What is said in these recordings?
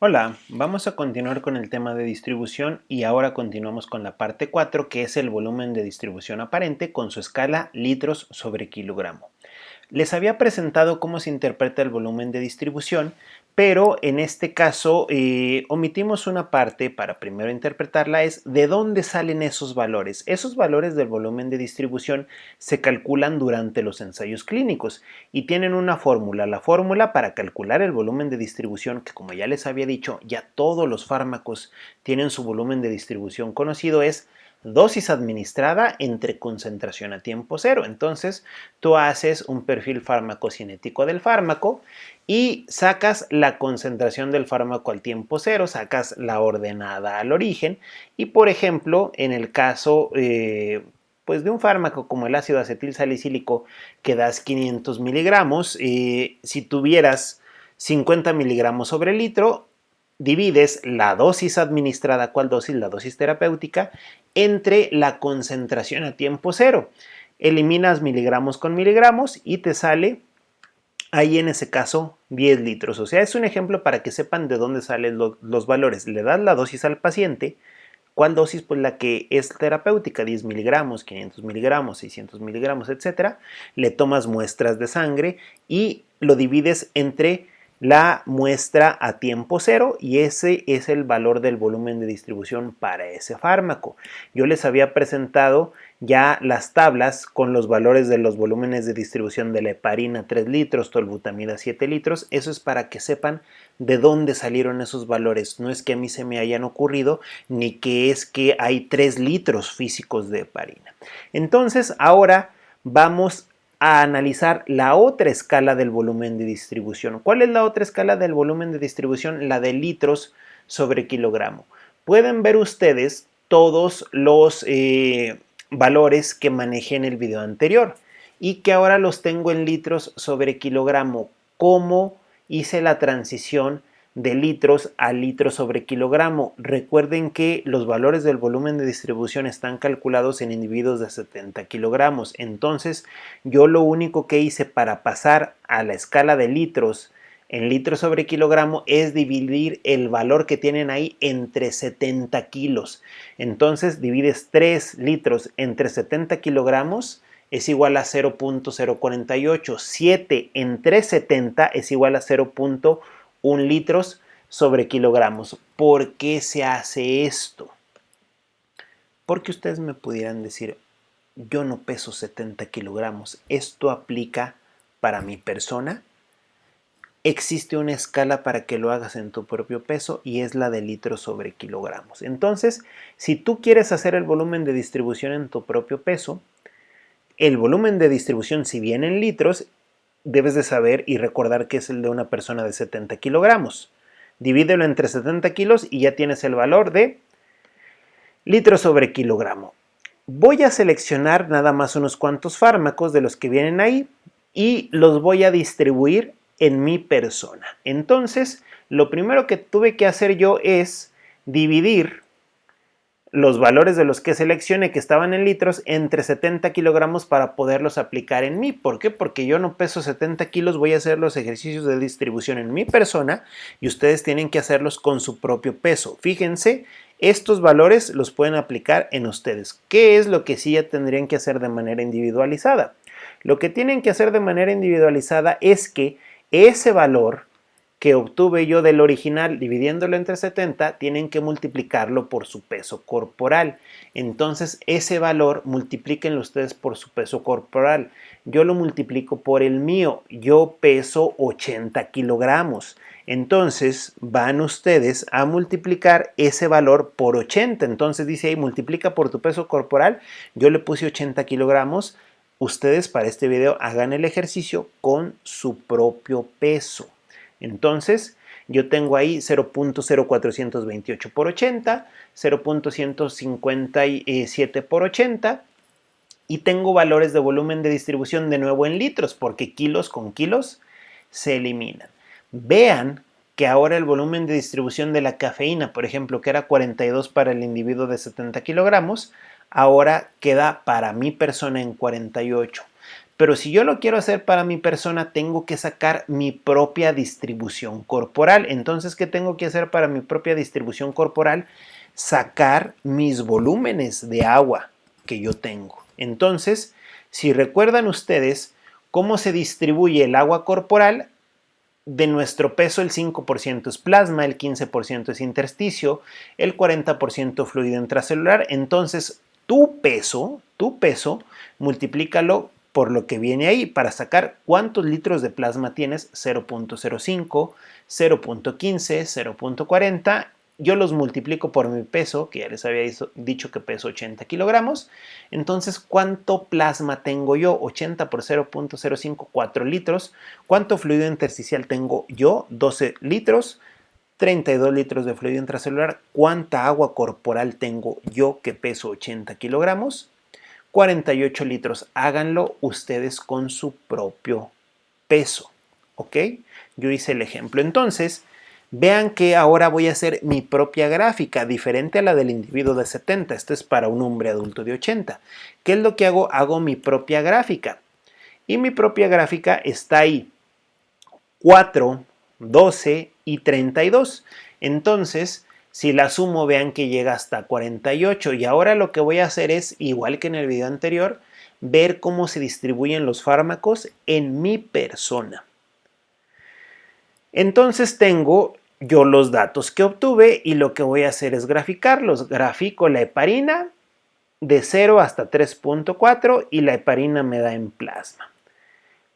Hola, vamos a continuar con el tema de distribución y ahora continuamos con la parte 4, que es el volumen de distribución aparente con su escala litros sobre kilogramo. Les había presentado cómo se interpreta el volumen de distribución, pero en este caso omitimos una parte para primero interpretarla, es de dónde salen esos valores. Esos valores del volumen de distribución se calculan durante los ensayos clínicos y tienen una fórmula. La fórmula para calcular el volumen de distribución, que como ya les había dicho, ya todos los fármacos tienen su volumen de distribución conocido, es dosis administrada entre concentración a tiempo cero. Entonces, tú haces un perfil farmacocinético del fármaco y sacas la concentración del fármaco al tiempo cero, sacas la ordenada al origen y, por ejemplo, en el caso pues de un fármaco como el ácido acetil salicílico que das 500 miligramos, si tuvieras 50 miligramos sobre litro, divides la dosis administrada, ¿cuál dosis? La dosis terapéutica, entre la concentración a tiempo cero. Eliminas miligramos con miligramos y te sale ahí en ese caso 10 litros. O sea, es un ejemplo para que sepan de dónde salen los valores. Le das la dosis al paciente. ¿Cuál dosis? Pues la que es terapéutica, 10 miligramos, 500 miligramos, 600 miligramos, etc. Le tomas muestras de sangre y lo divides entre la muestra a tiempo cero y ese es el valor del volumen de distribución para ese fármaco. Yo les había presentado ya las tablas con los valores de los volúmenes de distribución de la heparina 3 litros, tolbutamida 7 litros. Eso es para que sepan de dónde salieron esos valores. No es que a mí se me hayan ocurrido, ni que es que hay 3 litros físicos de heparina. Entonces, ahora vamos a analizar la otra escala del volumen de distribución. ¿Cuál es la otra escala del volumen de distribución? La de litros sobre kilogramo. Pueden ver ustedes todos los valores que manejé en el video anterior y que ahora los tengo en litros sobre kilogramo. ¿Cómo hice la transición de litros a litros sobre kilogramo? Recuerden que los valores del volumen de distribución están calculados en individuos de 70 kilogramos. Entonces, yo lo único que hice para pasar a la escala de litros en litros sobre kilogramo es dividir el valor que tienen ahí entre 70 kilos. Entonces, divides 3 litros entre 70 kilogramos es igual a 0.048. 7 entre 70 es igual a 0.1 litros sobre kilogramos. ¿Por qué se hace esto? Porque ustedes me pudieran decir, yo no peso 70 kilogramos. ¿Esto aplica para mi persona? Existe una escala para que lo hagas en tu propio peso y es la de litros sobre kilogramos. Entonces, si tú quieres hacer el volumen de distribución en tu propio peso, el volumen de distribución, si viene en litros, debes de saber y recordar que es el de una persona de 70 kilogramos. Divídelo entre 70 kilos y ya tienes el valor de litros sobre kilogramo. Voy a seleccionar nada más unos cuantos fármacos de los que vienen ahí y los voy a distribuir en mi persona. Entonces, lo primero que tuve que hacer yo es dividir los valores de los que seleccioné que estaban en litros entre 70 kilogramos para poderlos aplicar en mí. ¿Por qué? Porque yo no peso 70 kilos, voy a hacer los ejercicios de distribución en mi persona y ustedes tienen que hacerlos con su propio peso. Fíjense, estos valores los pueden aplicar en ustedes. ¿Qué es lo que sí ya tendrían que hacer de manera individualizada? Lo que tienen que hacer de manera individualizada es que ese valor que obtuve yo del original dividiéndolo entre 70, tienen que multiplicarlo por su peso corporal. Entonces ese valor multiplíquenlo ustedes por su peso corporal. Yo lo multiplico por el mío. Yo peso 80 kilogramos. Entonces van ustedes a multiplicar ese valor por 80. Entonces dice ahí, multiplica por tu peso corporal. Yo le puse 80 kilogramos. Ustedes para este video hagan el ejercicio con su propio peso. Entonces, yo tengo ahí 0.0428 por 80, 0.157 por 80 y tengo valores de volumen de distribución de nuevo en litros porque kilos con kilos se eliminan. Vean que ahora el volumen de distribución de la cafeína, por ejemplo, que era 42 para el individuo de 70 kilogramos, ahora queda para mi persona en 48. Pero si yo lo quiero hacer para mi persona, tengo que sacar mi propia distribución corporal. Entonces, ¿qué tengo que hacer para mi propia distribución corporal? Sacar mis volúmenes de agua que yo tengo. Entonces, si recuerdan ustedes cómo se distribuye el agua corporal, de nuestro peso el 5% es plasma, el 15% es intersticio, el 40% fluido intracelular. Entonces, tu peso, multiplícalo por lo que viene ahí para sacar cuántos litros de plasma tienes: 0.05, 0.15, 0.40. Yo los multiplico por mi peso, que ya les había dicho que peso 80 kilogramos. Entonces, ¿cuánto plasma tengo yo? 80 por 0.05, 4 litros. ¿Cuánto fluido intersticial tengo yo? 12 litros. 32 litros de fluido intracelular. ¿Cuánta agua corporal tengo yo que peso 80 kilogramos? 48 litros. Háganlo ustedes con su propio peso. ¿Ok? Yo hice el ejemplo. Entonces, vean que ahora voy a hacer mi propia gráfica, diferente a la del individuo de 70. Esto es para un hombre adulto de 80. ¿Qué es lo que hago? Hago mi propia gráfica. Y mi propia gráfica está ahí: 4, 12 y 32. Entonces, si la sumo, vean que llega hasta 48. Y ahora lo que voy a hacer es, igual que en el video anterior, ver cómo se distribuyen los fármacos en mi persona. Entonces tengo yo los datos que obtuve y lo que voy a hacer es graficarlos. Grafico la heparina de 0 hasta 3.4 y la heparina me da en plasma.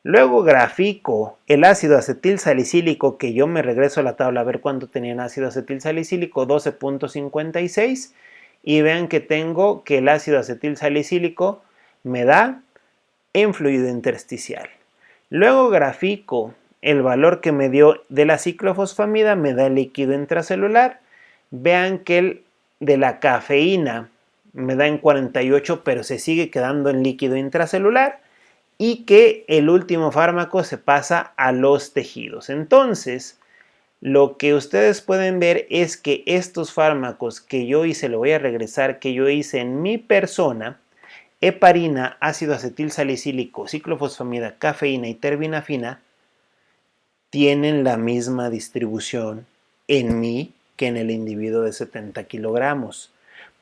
Luego grafico el ácido acetil salicílico, que yo me regreso a la tabla a ver cuánto tenía en ácido acetil salicílico: 12.56, y vean que tengo que el ácido acetil salicílico me da en fluido intersticial. Luego grafico el valor que me dio de la ciclofosfamida, me da el líquido intracelular. Vean que el de la cafeína me da en 48, pero se sigue quedando en líquido intracelular, y que el último fármaco se pasa a los tejidos. Entonces, lo que ustedes pueden ver es que estos fármacos que yo hice, lo voy a regresar, que yo hice en mi persona: heparina, ácido acetil salicílico, ciclofosfamida, cafeína y terbinafina, tienen la misma distribución en mí que en el individuo de 70 kilogramos.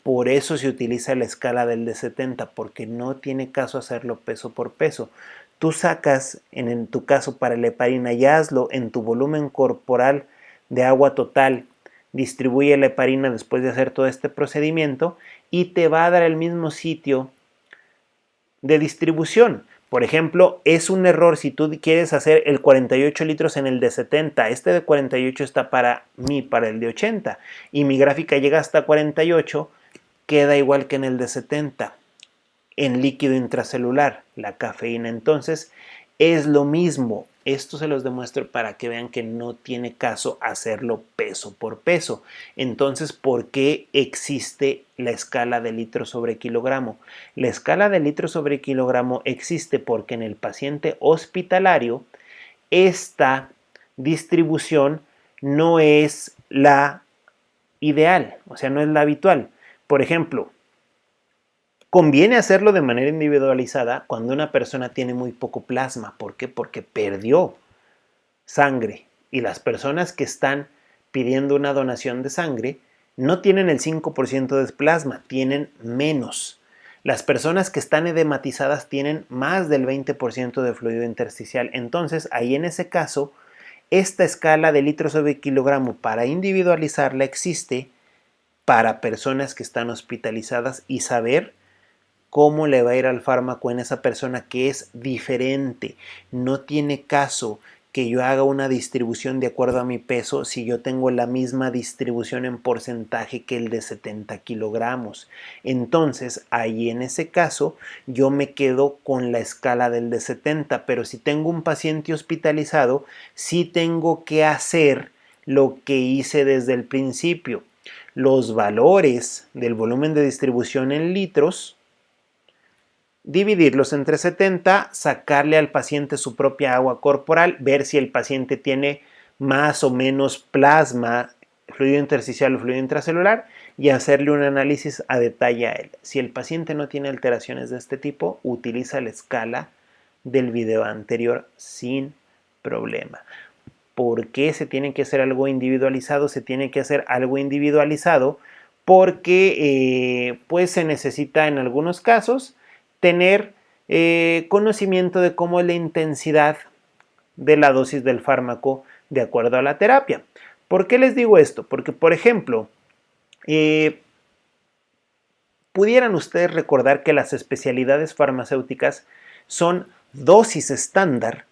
Por eso se utiliza la escala del de 70, porque no tiene caso hacerlo peso por peso. Tú sacas, en tu caso para la heparina, y hazlo en tu volumen corporal de agua total. Distribuye la heparina después de hacer todo este procedimiento y te va a dar el mismo sitio de distribución. Por ejemplo, es un error si tú quieres hacer el 48 litros en el de 70. Este de 48 está para mí, para el de 80. Y mi gráfica llega hasta 48. Queda igual que en el de 70. En líquido intracelular, la cafeína. Entonces, es lo mismo. Esto se los demuestro para que vean que no tiene caso hacerlo peso por peso. Entonces, ¿por qué existe la escala de litro sobre kilogramo? La escala de litro sobre kilogramo existe porque en el paciente hospitalario esta distribución no es la ideal, o sea, no es la habitual. Por ejemplo, conviene hacerlo de manera individualizada cuando una persona tiene muy poco plasma. ¿Por qué? Porque perdió sangre, y las personas que están pidiendo una donación de sangre no tienen el 5% de plasma, tienen menos. Las personas que están edematizadas tienen más del 20% de fluido intersticial. Entonces, ahí en ese caso, esta escala de litros sobre kilogramo, para individualizarla, existe para personas que están hospitalizadas y saber cómo le va a ir al fármaco en esa persona que es diferente. No tiene caso que yo haga una distribución de acuerdo a mi peso si yo tengo la misma distribución en porcentaje que el de 70 kilogramos. Entonces, ahí en ese caso, yo me quedo con la escala del de 70, pero si tengo un paciente hospitalizado, sí tengo que hacer lo que hice desde el principio. Los valores del volumen de distribución en litros, dividirlos entre 70, sacarle al paciente su propia agua corporal, ver si el paciente tiene más o menos plasma, fluido intersticial o fluido intracelular, y hacerle un análisis a detalle a él. Si el paciente no tiene alteraciones de este tipo, utiliza la escala del video anterior sin problema. ¿Por qué se tiene que hacer algo individualizado? Se tiene que hacer algo individualizado porque pues se necesita en algunos casos tener conocimiento de cómo es la intensidad de la dosis del fármaco de acuerdo a la terapia. ¿Por qué les digo esto? Porque, por ejemplo, pudieran ustedes recordar que las especialidades farmacéuticas son dosis estándar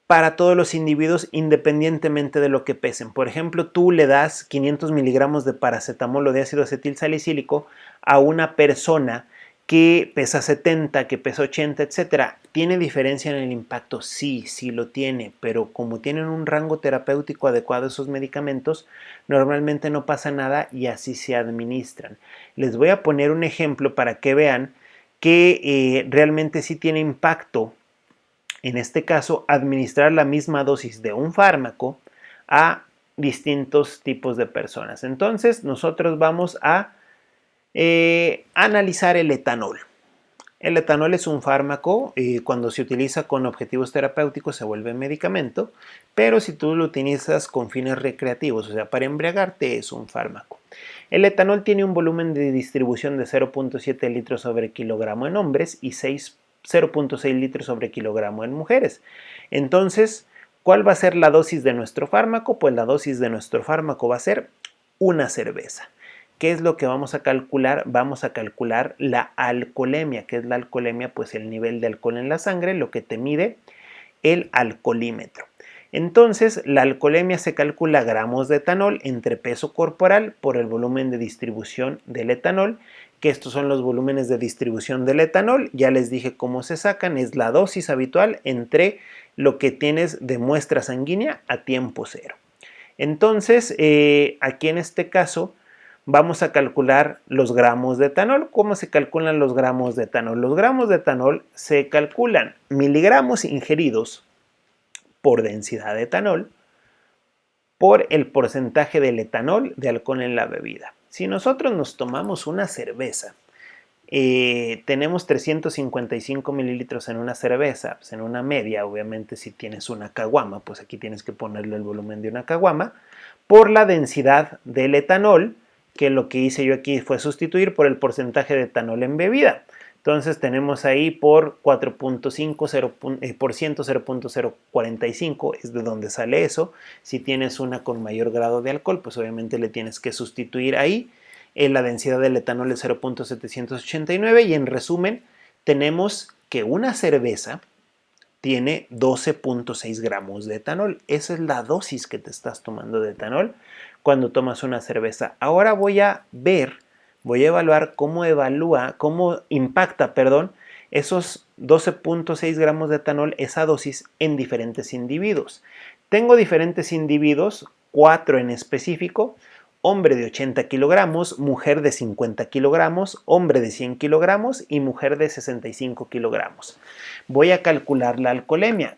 para todos los individuos independientemente de lo que pesen. Por ejemplo, tú le das 500 miligramos de paracetamol o de ácido acetilsalicílico a una persona que pesa 70, que pesa 80, etcétera. ¿Tiene diferencia en el impacto? Sí, sí lo tiene, pero como tienen un rango terapéutico adecuado esos medicamentos, normalmente no pasa nada y así se administran. Les voy a poner un ejemplo para que vean que realmente sí tiene impacto. En este caso, administrar la misma dosis de un fármaco a distintos tipos de personas. Entonces, nosotros vamos a analizar el etanol. El etanol es un fármaco, cuando se utiliza con objetivos terapéuticos se vuelve medicamento, pero si tú lo utilizas con fines recreativos, o sea, para embriagarte, es un fármaco. El etanol tiene un volumen de distribución de 0.7 litros sobre kilogramo en hombres y 0.6 litros sobre kilogramo en mujeres. Entonces, ¿cuál va a ser la dosis de nuestro fármaco? Pues la dosis de nuestro fármaco va a ser una cerveza. ¿Qué es lo que vamos a calcular? Vamos a calcular la alcoholemia. ¿Qué es la alcoholemia? Pues el nivel de alcohol en la sangre, lo que te mide el alcoholímetro. Entonces, la alcoholemia se calcula gramos de etanol entre peso corporal por el volumen de distribución del etanol, que estos son los volúmenes de distribución del etanol. Ya les dije cómo se sacan, es la dosis habitual entre lo que tienes de muestra sanguínea a tiempo cero. Entonces, aquí en este caso, vamos a calcular los gramos de etanol. ¿Cómo se calculan los gramos de etanol? Los gramos de etanol se calculan miligramos ingeridos por densidad de etanol por el porcentaje del etanol de alcohol en la bebida. Si nosotros nos tomamos una cerveza, tenemos 355 mililitros en una cerveza, pues en una media, obviamente si tienes una caguama, pues aquí tienes que ponerle el volumen de una caguama, por la densidad del etanol, que lo que hice yo aquí fue sustituir por el porcentaje de etanol en bebida. Entonces tenemos ahí por 4.5% 0.045 es de donde sale eso. Si tienes una con mayor grado de alcohol, pues obviamente le tienes que sustituir ahí. La densidad del etanol es 0.789 y en resumen tenemos que una cerveza tiene 12.6 gramos de etanol. Esa es la dosis que te estás tomando de etanol cuando tomas una cerveza. Ahora voy a evaluar cómo impacta, esos 12.6 gramos de etanol, esa dosis en diferentes individuos. Tengo diferentes individuos, 4 en específico: hombre de 80 kilogramos, mujer de 50 kilogramos, hombre de 100 kilogramos y mujer de 65 kilogramos. Voy a calcular la alcoholemia.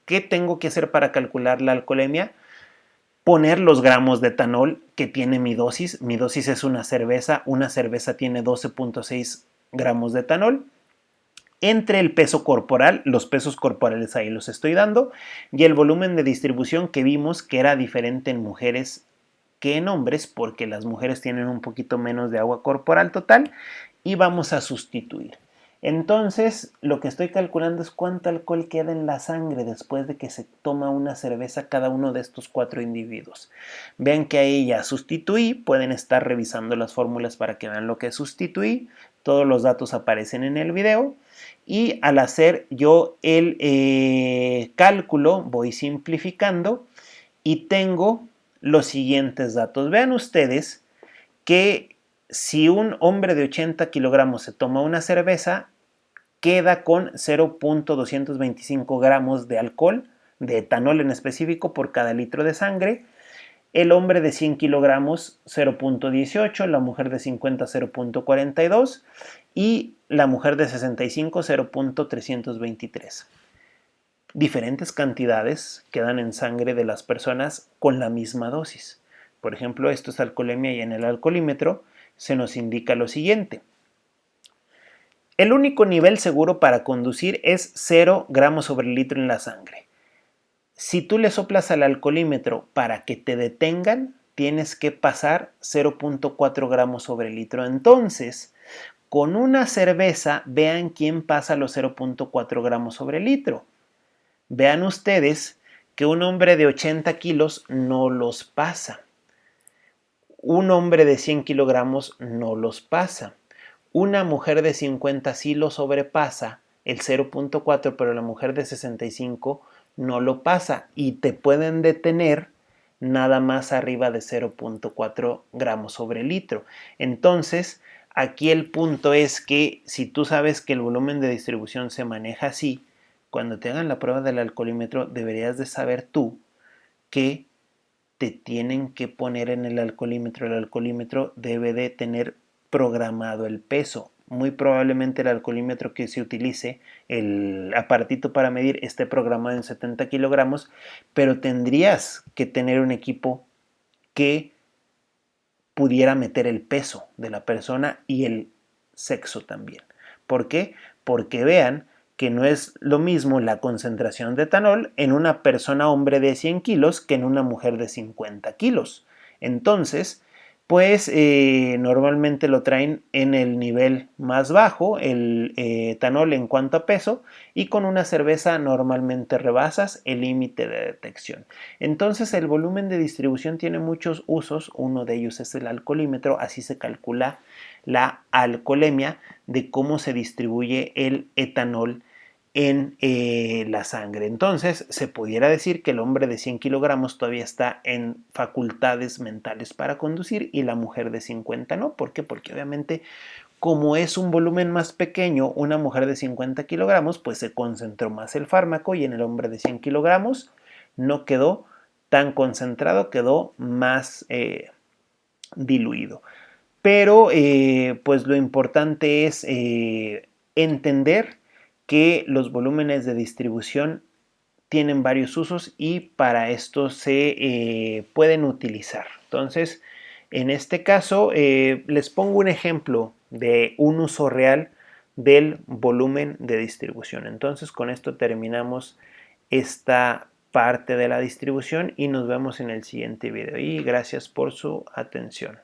¿Qué tengo que hacer para calcular la alcoholemia? Poner los gramos de etanol que tiene mi dosis. Mi dosis es una cerveza tiene 12.6 gramos de etanol. Entre el peso corporal, los pesos corporales ahí los estoy dando, y el volumen de distribución que vimos que era diferente en mujeres que en hombres, porque las mujeres tienen un poquito menos de agua corporal total, y vamos a sustituir. Entonces, lo que estoy calculando es cuánto alcohol queda en la sangre después de que se toma una cerveza cada uno de estos 4 individuos. Vean que ahí ya sustituí, pueden estar revisando las fórmulas para que vean lo que sustituí. Todos los datos aparecen en el video. Y al hacer yo el cálculo, voy simplificando y tengo los siguientes datos. Vean ustedes que si un hombre de 80 kilogramos se toma una cerveza, queda con 0.225 gramos de alcohol, de etanol en específico, por cada litro de sangre. El hombre de 100 kilogramos 0.18, la mujer de 50 0.42 y la mujer de 65 0.323. Diferentes cantidades quedan en sangre de las personas con la misma dosis. Por ejemplo, esto es alcoholemia y en el alcoholímetro se nos indica lo siguiente. El único nivel seguro para conducir es 0 gramos sobre litro en la sangre. Si tú le soplas al alcoholímetro para que te detengan, tienes que pasar 0.4 gramos sobre litro. Entonces, con una cerveza, vean quién pasa los 0.4 gramos sobre litro. Vean ustedes que un hombre de 80 kilos no los pasa. Un hombre de 100 kilogramos no los pasa. Una mujer de 50 sí lo sobrepasa el 0.4, pero la mujer de 65 no lo pasa y te pueden detener nada más arriba de 0.4 gramos sobre litro. Entonces, aquí el punto es que si tú sabes que el volumen de distribución se maneja así, cuando te hagan la prueba del alcoholímetro deberías de saber tú que te tienen que poner en el alcoholímetro. El alcoholímetro debe de tener programado el peso. Muy probablemente el alcoholímetro que se utilice, el aparatito para medir, esté programado en 70 kilogramos, pero tendrías que tener un equipo que pudiera meter el peso de la persona y el sexo también. ¿Por qué? Porque vean que no es lo mismo la concentración de etanol en una persona hombre de 100 kilos que en una mujer de 50 kilos. Entonces, pues normalmente lo traen en el nivel más bajo, el etanol en cuanto a peso, y con una cerveza normalmente rebasas el límite de detección. Entonces el volumen de distribución tiene muchos usos, uno de ellos es el alcoholímetro, así se calcula la alcoholemia de cómo se distribuye el etanol en la sangre. Entonces se pudiera decir que el hombre de 100 kilogramos todavía está en facultades mentales para conducir y la mujer de 50 no. ¿Por qué? Porque obviamente como es un volumen más pequeño, una mujer de 50 kilogramos pues se concentró más el fármaco y en el hombre de 100 kilogramos no quedó tan concentrado, quedó más diluido. Pero pues lo importante es entender que los volúmenes de distribución tienen varios usos y para esto se pueden utilizar. Entonces, en este caso, les pongo un ejemplo de un uso real del volumen de distribución. Entonces, con esto terminamos esta parte de la distribución y nos vemos en el siguiente video. Y gracias por su atención.